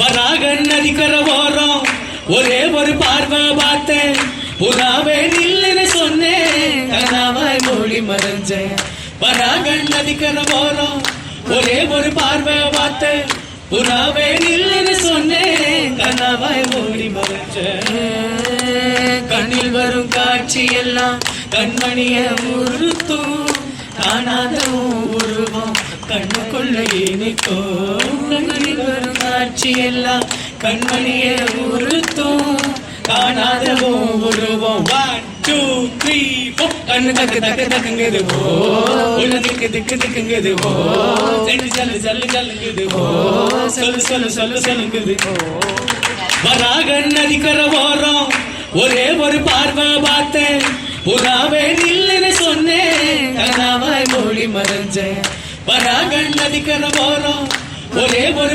வராக நதிக்கர ஓரம் ஒரே ஒரு பார்வை பார்த்தேன், புறாவே நில்லுன்னு சொன்னேன், கனாவாய் மூடி மறைஞ்சேன். வராக நதிக்கர ஓரம் ஒரே ஒரு பார்வை பார்த்தேன், புறாவே நில்லுன்னு சொன்னேன், கனாவாய் மூடி மறைஞ்சேன். கண்ணில் வரும் காட்சி எல்லாம் கண்மணிய உறுத்தும், காணாத உருவம் கண்ணுக்குள்ள இனிக்கும். கண்ணில் வரும் காட்சி எல்லாம் கண்மணிய உறுத்தும், காணாத உருவம். 1 2 3 4 கண்ணு தக்கு தக்கு தக்குங்குது ஓ, உள்ள திக்கு திக்கு திக்குங்குது ஓ, செல்லு செல்லு செல்லு செல்லுங்குது ஓ, சொல்லு சொல்லு சொல்லு சொல்லுங்குது ஓ. வராக நதிக்கர ஓரம் ஒரே ஒரு பார்வை பார்த்தேன், புறாவே நில்லுன்னு சொன்னேன், கனாவாய் மூடி மறைஞ்சேன். வராக நதிக்கர ஓரம் ஒரே ஒரு